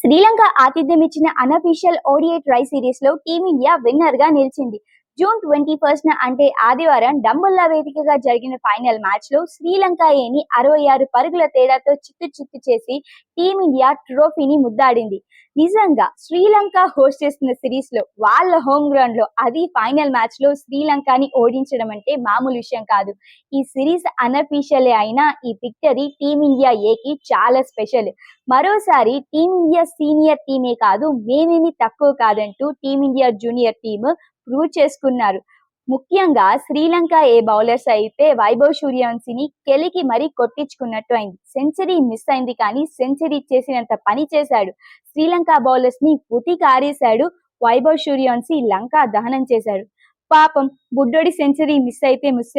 శ్రీలంక ఆతిథ్యం ఇచ్చిన unofficial ODI try series లో టీమిండియా విన్నర్ గా నిలిచింది. జూన్ 21 అంటే ఆదివారం డంబుల్లా వేదికగా జరిగిన ఫైనల్ మ్యాచ్ లో శ్రీలంక ఏని 66 పరుగుల తేడాతో చిత్తు చేసి టీమిండియా ట్రోఫీని ముద్దాడింది. నిజంగా శ్రీలంక హోస్ట్ చేస్తున్న సిరీస్ లో వాళ్ళ హోమ్ గ్రౌండ్ లో అది ఫైనల్ మ్యాచ్ లో శ్రీలంకని ఓడించడం అంటే మామూలు విషయం కాదు. ఈ సిరీస్ అనఫీషియల్ అయినా ఈ విక్టరీ టీమిండియా ఏకి చాలా స్పెషల్. మరోసారి టీమిండియా సీనియర్ టీమే కాదు, మేమేమి తక్కువ కాదంటూ టీమిండియా జూనియర్ టీమ్ ప్రూవ్ చేసుకున్నారు. ముఖ్యంగా శ్రీలంక ఏ బౌలర్స్ అయితే వైభవ్ సూర్యవంశిని కెలికి మరీ కొట్టించుకున్నట్టు అయింది. సెంచరీ మిస్ అయింది కానీ సెంచరీ చేసినంత పని చేశాడు. శ్రీలంక బౌలర్స్ ని కారేశాడు. వైభవ్ సూర్యవంశి లంక దహనం చేశాడు. పాపం బుడ్డోడి సెంచరీ మిస్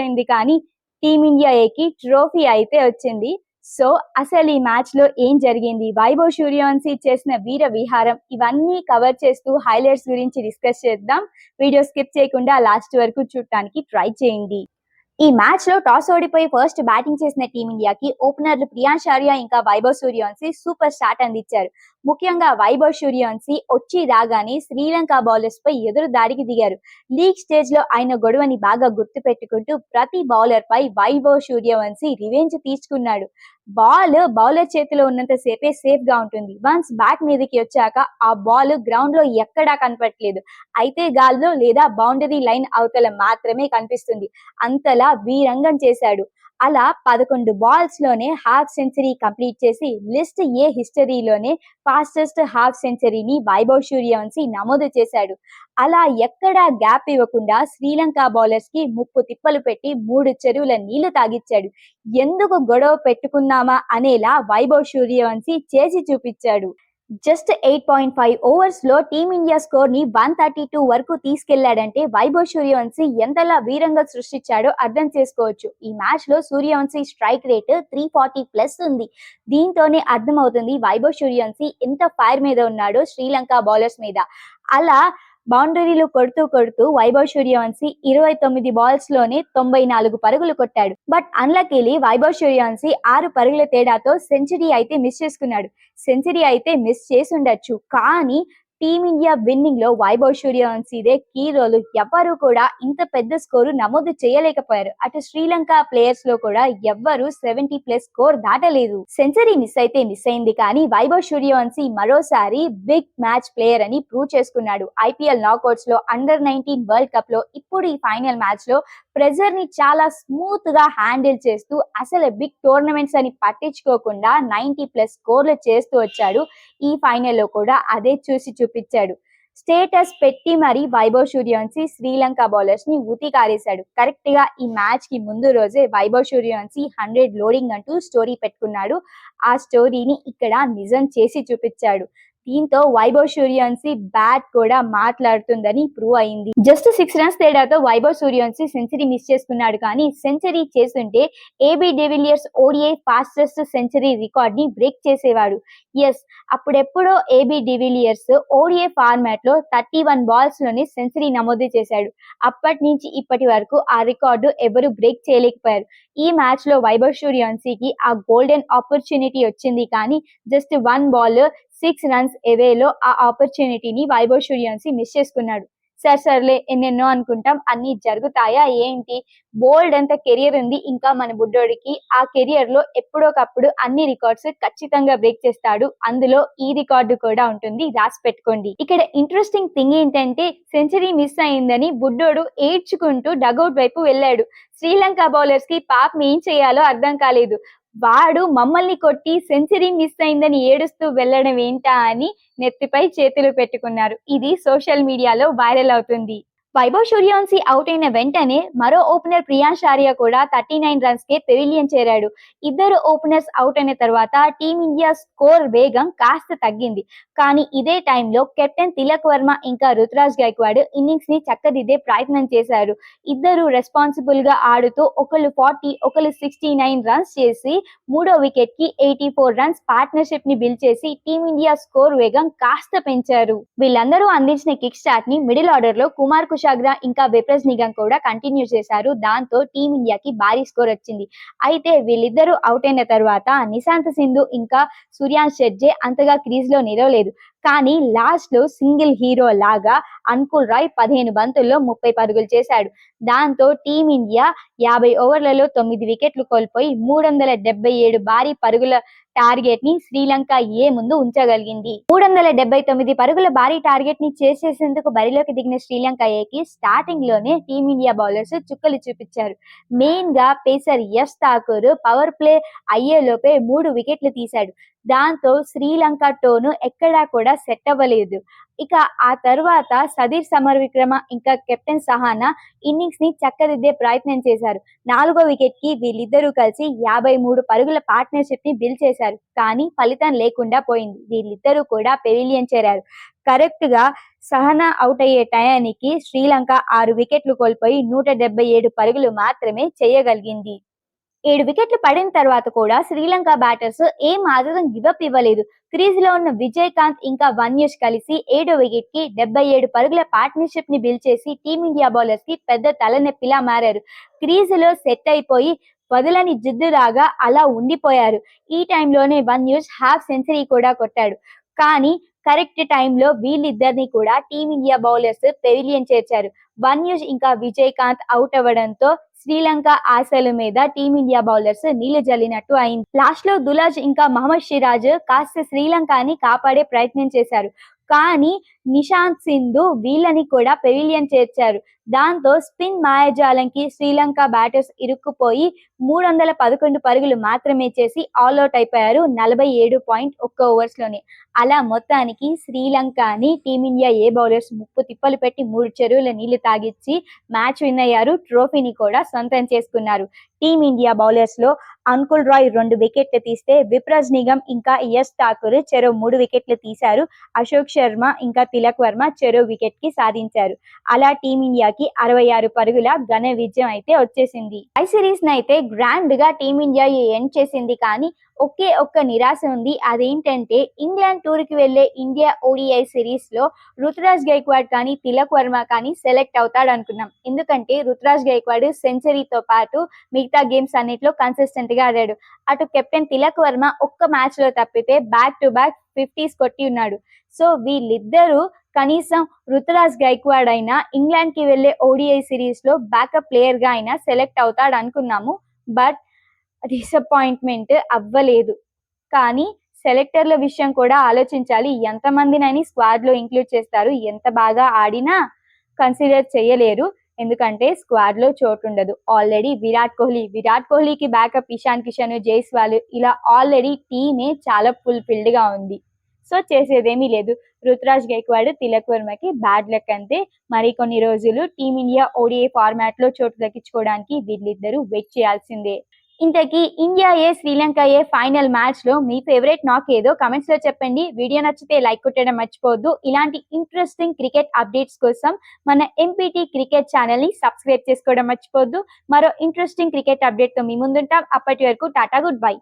అయింది కానీ టీమిండియా ఏకి ట్రోఫీ అయితే వచ్చింది. సో అసలు ఈ మ్యాచ్ లో ఏం జరిగింది, వైభవ్ సూర్యవంశి చేసిన వీర విహారం, ఇవన్నీ కవర్ చేస్తూ హైలైట్స్ గురించి డిస్కస్ చేద్దాం. వీడియో స్కిప్ చేయకుండా లాస్ట్ వరకు చూడటానికి ట్రై చేయండి. ఈ మ్యాచ్ లో టాస్ ఓడిపోయి ఫస్ట్ బ్యాటింగ్ చేసిన టీమిండియాకి ఓపెనర్లు ప్రియాంశ్ ఆర్య ఇంకా వైభవ్ సూర్యవంశి సూపర్ స్టార్ట్ అందించారు. ముఖ్యంగా వైభవ్ సూర్యవంశి వచ్చి రాగానే శ్రీలంక బౌలర్స్ పై ఎదురు దాడికి దిగారు. లీగ్ స్టేజ్ లో ఆయన గొడవని బాగా గుర్తు పెట్టుకుంటూ ప్రతి బౌలర్ పై వైభవ్ సూర్యవంశి రివెంజ్ తీసుకున్నాడు. బౌలర్ చేతిలో ఉన్నంత సేపే సేఫ్ గా ఉంటుంది. వన్స్ బ్యాట్ మీదకి వచ్చాక ఆ బాల్ గ్రౌండ్ లో ఎక్కడా కనపట్లేదు. అయితే గాల్లో లేదా బౌండరీ లైన్ అవతల మాత్రమే కనిపిస్తుంది. అంతలా వీరంగం చేశాడు. అలా 11 బాల్స్ లోనే హాఫ్ సెంచరీ కంప్లీట్ చేసి లిస్ట్ ఏ హిస్టరీలోనే ఫాస్టెస్ట్ హాఫ్ సెంచరీని వైభవ్ సూర్యవంశి నమోదు చేశాడు. అలా ఎక్కడా గ్యాప్ ఇవ్వకుండా శ్రీలంక బౌలర్స్ కి ముప్పు తిప్పలు పెట్టి 3 చెరువుల నీళ్లు తాగిచ్చాడు. ఎందుకు గొడవ పెట్టుకున్నామా అనేలా వైభవ్ సూర్యవంశి చేసి చూపించాడు. జస్ట్ 8.5 ఓవర్స్ లో టీమిండియా స్కోర్ ని 132 వరకు తీసుకెళ్లాడంటే వైభవ్ సూర్యవంశి ఎంతలా వీరంగా సృష్టించాడో అర్థం చేసుకోవచ్చు. ఈ మ్యాచ్ లో సూర్యవంశి స్ట్రైక్ రేట్ 340+ ఉంది. దీంతోనే అర్థమవుతుంది వైభవ్ సూర్యవంశి ఎంత ఫైర్ మీద ఉన్నాడో శ్రీలంక బౌలర్స్ మీద. అలా బౌండరీలు కొడుతూ వైభవ్ సూర్యవంశి 29 బాల్స్ లోనే 94 పరుగులు కొట్టాడు. బట్ అన్లక్కీలీ వైభవ్ సూర్యవంశి 6 పరుగుల తేడాతో సెంచరీ అయితే మిస్ చేసుకున్నాడు. సెంచరీ అయితే మిస్ చేసి ఉండొచ్చు కానీ టీమిండియా విన్నింగ్ లో వైభవ్ సూర్యవంశిదే కీ రోల్. ఎవ్వరూ కూడా ఇంత పెద్ద స్కోరు నమోదు చేయలేకపోయారు. అటు శ్రీలంక ప్లేయర్స్ లో కూడా ఎవ్వరూ 70+ స్కోర్ దాటలేదు. సెంచరీ మిస్ అయింది కానీ వైభవ్ సూర్యవంశి మరోసారి బిగ్ మ్యాచ్ ప్లేయర్ అని ప్రూవ్ చేసుకున్నాడు. ఐపీఎల్ నాకౌట్స్ లో అండర్-19 వరల్డ్ కప్ లో ఇప్పుడు ఈ ఫైనల్ మ్యాచ్ లో ప్రెజర్ ని చాలా స్మూత్ గా హ్యాండిల్ చేస్తూ అసలు బిగ్ టోర్నమెంట్స్ అని పట్టించుకోకుండా 90+ స్కోర్లు చేస్తూ వచ్చాడు. ఈ ఫైనల్లో కూడా అదే చూపించాడు. స్టేటస్ పెట్టి మరి వైభవ్ సూర్యవంశి శ్రీలంక బౌలర్స్ ని కారేశాడు. కరెక్ట్ గా ఈ మ్యాచ్ కి ముందు రోజే వైభవ్ సూర్యవంశి 100 లోడింగ్ అంటూ స్టోరీ పెట్టుకున్నాడు. ఆ స్టోరీని ఇక్కడ నిజం చేసి చూపించాడు. దీంతో వైభవ్ సూర్యవంశి బ్యాట్ కూడా మాట్లాడుతుందని ప్రూవ్ అయింది. జస్ట్ 6 రన్స్ తేడాతో వైభవ్ సూర్యవంశి సెంచరీ మిస్ చేసుకున్నాడు కానీ సెంచరీ చేస్తుంటే AB de Villiers ODI fastest century record ని బ్రేక్ చేసేవాడు. ఎస్, అప్పుడెప్పుడో ఏబీ డివిలియర్స్ ఓడిఐ ఫార్మాట్ లో 31 బాల్స్ లోనే సెంచరీ నమోదు చేశాడు. అప్పటి నుంచి ఇప్పటి వరకు ఆ రికార్డు ఎవరు బ్రేక్ చేయలేకపోయారు. ఈ మ్యాచ్ లో వైభవ్ సూర్యవంశికి ఆ గోల్డెన్ ఆపర్చునిటీ వచ్చింది కానీ జస్ట్ 1 బాల్ 6 రన్స్ ఎవేలో ఆ ఆపర్చునిటీని వైభవ్ సూర్యవంశి మిస్ చేసుకున్నాడు. సర్లే ఎన్నెన్నో అనుకుంటాం, అన్ని జరుగుతాయా ఏంటి? బోల్డ్ అంత కెరియర్ ఉంది ఇంకా మన బుడ్డోడికి. ఆ కెరియర్ లో ఎప్పుడోకప్పుడు అన్ని రికార్డ్స్ ఖచ్చితంగా బ్రేక్ చేస్తాడు. అందులో ఈ రికార్డు కూడా ఉంటుంది, రాసి పెట్టుకోండి. ఇక్కడ ఇంట్రెస్టింగ్ థింగ్ ఏంటంటే సెంచరీ మిస్ అయిందని బుడ్డోడు ఏడ్చుకుంటూ డగౌట్ వైపు వెళ్ళాడు. శ్రీలంక బౌలర్స్ కి పాపం ఏం చేయాలో అర్థం కాలేదు. వాడు మమ్మల్ని కొట్టి సెంచరీ మిస్ అయిందని ఏడుస్తూ వెళ్లడం ఏంటా అని నెత్తిపై చేతులు పెట్టుకున్నారు. ఇది సోషల్ మీడియాలో వైరల్ అవుతుంది. వైభవ్ సూర్యవంశి అవుట్ అయిన వెంటనే మరో ఓపెనర్ ప్రియాంశ్ ఆర్య కూడా 39 రన్స్ కే పెవిలియన్ చేరాడు. ఇద్దరు ఓపెనర్స్ అవుట్ అయిన తర్వాత టీమిండియా స్కోర్ వేగం కాస్త తగ్గింది. కానీ ఇదే టైంలో కెప్టెన్ తిలక్ వర్మ ఇంకా రుతురాజ్ గైక్వాడ్ ఇన్నింగ్స్ ని చక్కదిద్దే ప్రయత్నం చేశారు. ఇద్దరు రెస్పాన్సిబుల్ గా ఆడుతూ ఒకళ్ళు 40 ఒకళ్ళు 69 రన్స్ చేసి మూడో వికెట్ కి 84 రన్స్ పార్ట్నర్షిప్ ని బిల్డ్ చేసి టీమిండియా స్కోర్ వేగం కాస్త పెంచారు. వీళ్ళందరూ అందించిన కిక్ స్టార్ట్ ని మిడిల్ ఆర్డర్ లో కుమార్ కుషాల్ ఛాగ్రా ఇంకా విప్రస్ నిగమ్ కూడా కంటిన్యూ చేశారు. దాంతో టీమిండియాకి భారీ స్కోర్ వచ్చింది. అయితే వీళ్ళిద్దరూ అవుట్ అయిన తర్వాత నిశాంత్ సింధు ఇంకా సూర్యాన్ షెట్జే అంతగా క్రీజ్లో నిలవలేదు. కానీ లాస్ట్ లో సింగిల్ హీరో లాగా అంకుల్ రాయ్ 15 బంతుల్లో 30 పరుగులు చేశాడు. దాంతో టీమిండియా 50 ఓవర్లలో 9 వికెట్లు కోల్పోయి 377 భారీ పరుగుల టార్గెట్ ని శ్రీలంక ముందు ఉంచగలిగింది. 379 పరుగుల భారీ టార్గెట్ ని చేసేందుకు బరిలోకి దిగిన శ్రీలంక ఏకి స్టార్టింగ్ లోనే టీమిండియా బౌలర్స్ చుక్కలు చూపించారు. మెయిన్ గా pacer Yash Thakur power play అయ్యేలోపే 3 వికెట్లు తీశాడు. దాంతో శ్రీలంక టోను ఎక్కడా కూడా సెట్ అవ్వలేదు. ఇక ఆ తర్వాత సదీర్ సమరవిక్రమ ఇంకా కెప్టెన్ సహానా ఇన్నింగ్స్ ని చక్కదిద్దే ప్రయత్నం చేశారు. 4వ వికెట్ కి వీళ్ళిద్దరూ కలిసి 53 పరుగుల పార్ట్నర్షిప్ ని బిల్డ్ చేశారు. కానీ ఫలితం లేకుండా పోయింది. వీళ్ళిద్దరూ కూడా పెవిలియన్ చేరారు. కరెక్ట్ గా సహనా అవుట్ అయ్యే టయానికి శ్రీలంక 6 వికెట్లు కోల్పోయి 177 పరుగులు మాత్రమే చేయగలిగింది. 7 వికెట్లు పడిన తర్వాత కూడా శ్రీలంక బ్యాటర్స్ ఏం మాత్రం గివప్ ఇవ్వలేదు. క్రీజ్ లో ఉన్న విజయకాంత్ ఇంకా వన్యూష్ కలిసి 7వ వికెట్ కి 77 పరుగుల పార్ట్నర్షిప్ ని బిల్డ్ చేసి టీమిండియా బౌలర్స్ కి పెద్ద తలనొప్పిలా మారారు. క్రీజ్ లో సెట్ అయిపోయి వదలని జిద్దులాగా అలా ఉండిపోయారు. ఈ టైంలోనే వన్యూష్ హాఫ్ సెంచరీ కూడా కొట్టాడు. కానీ కరెక్ట్ టైంలో వీళ్ళిద్దరిని కూడా టీమిండియా బౌలర్స్ పెవిలియన్ చేర్చారు. వన్యూష్ ఇంకా విజయకాంత్ అవుట్ అవ్వడంతో శ్రీలంక ఆశల మీద టీమిండియా బౌలర్స్ నీళ్లు జల్లినట్టు అయింది. లాస్ట్ లో దులాజ్ ఇంకా మహమ్మద్ సిరాజ్ కాస్త శ్రీలంకని కాపాడే ప్రయత్నం చేశారు. కానీ నిశాంత్ సింధు వీళ్ళని కూడా పెవిలియన్ చేర్చారు. దాంతో స్పిన్ మాయాజాలంకి శ్రీలంక బ్యాటర్స్ ఇరుక్కుపోయి 311 పరుగులు మాత్రమే చేసి ఆల్అౌట్ అయిపోయారు 47.1 ఓవర్స్ లోనే. అలా మొత్తానికి శ్రీలంకని టీమిండియా బౌలర్స్ ముప్పు తిప్పలు పెట్టి 3 చెరువుల నీళ్లు తాగిచ్చి మ్యాచ్ విన్ అయ్యారు. ట్రోఫీని కూడా సొంతం చేసుకున్నారు. టీమిండియా బౌలర్స్ లో అంకుల్ రాయ్ 2 వికెట్లు తీస్తే విప్రస్ నిగమ్ ఇంకా యష్ ఠాకూర్ చెరో 3 వికెట్లు తీశారు. అశోక్ శర్మ ఇంకా తిలక్ వర్మ చెరో వికెట్ కి సాధించారు. అలా టీమిండియాకి 66 పరుగుల ఘన విజయం అయితే వచ్చేసింది. ఐ సిరీస్ నైతే గ్రాండ్ గా టీమిండియా ఎండ్ చేసింది. కానీ ఒకే ఒక్క నిరాశ ఉంది. అదేంటంటే ఇంగ్లాండ్ టూర్ కి వెళ్లే ఇండియా ఓడిఐ సిరీస్ లో రుతురాజ్ గైక్వాడ్ కానీ తిలక్ వర్మ కానీ సెలెక్ట్ అవుతాడు అనుకున్నాం. ఎందుకంటే రుతురాజ్ గైక్వాడ్ సెంచరీతో పాటు మిగతా గేమ్స్ అన్నిట్లో కన్సిస్టెంట్ గా ఆడాడు. అటు కెప్టెన్ తిలక్ వర్మ ఒక్క మ్యాచ్ లో తప్పితే బ్యాక్ టు బ్యాక్ 50s కొట్టి ఉన్నాడు. సో వీళ్ళిద్దరూ కనీసం రుతురాజ్ గైక్వాడ్ అయినా ఇంగ్లాండ్ కి వెళ్లే ఓడిఐ సిరీస్ లో బ్యాకప్ ప్లేయర్ గా అయినా సెలెక్ట్ అవుతాడు అనుకున్నాము. బట్ డిసప్పాయింట్మెంట్ అవ్వలేదు. కానీ సెలెక్టర్ల విషయం కూడా ఆలోచించాలి. ఎంతమందినని స్క్వాడ్ లో ఇంక్లూడ్ చేస్తారు. ఎంత బాగా ఆడినా కన్సిడర్ చేయలేరు. ఎందుకంటే స్క్వాడ్ లో చోటు ఉండదు. ఆల్రెడీ విరాట్ కోహ్లీకి బ్యాకప్ ఇషాన్ కిషన్, జైస్వాల్ ఇలా ఆల్రెడీ టీమే చాలా ఫుల్ఫిల్డ్ గా ఉంది. సో చేసేదేమీ లేదు. రుతురాజ్ గైక్వాడ్, తిలక్ వర్మకి బ్యాడ్ లక్ అంతే. మరి కొన్ని రోజులు టీమిండియా ఓడిఐ ఫార్మాట్ లో చోటు దక్కించుకోవడానికి వీళ్ళిద్దరూ వెయిట్ చేయాల్సిందే. ఇంతకీ ఇండియా శ్రీలంక ఫైనల్ మ్యాచ్ లో మీ ఫేవరెట్ నాక్ ఏదో కమెంట్స్ లో చెప్పండి. వీడియో నచ్చితే లైక్ కొట్టడం మర్చిపోవద్దు. ఇలాంటి ఇంట్రెస్టింగ్ క్రికెట్ అప్డేట్స్ కోసం మన ఎంపీటీ క్రికెట్ ఛానల్ ని సబ్స్క్రైబ్ చేసుకోవడం మర్చిపోవద్దు. మరో ఇంట్రెస్టింగ్ క్రికెట్ అప్డేట్ తో మీ ముందుంటాం. అప్పటి వరకు టాటా, గుడ్ బై.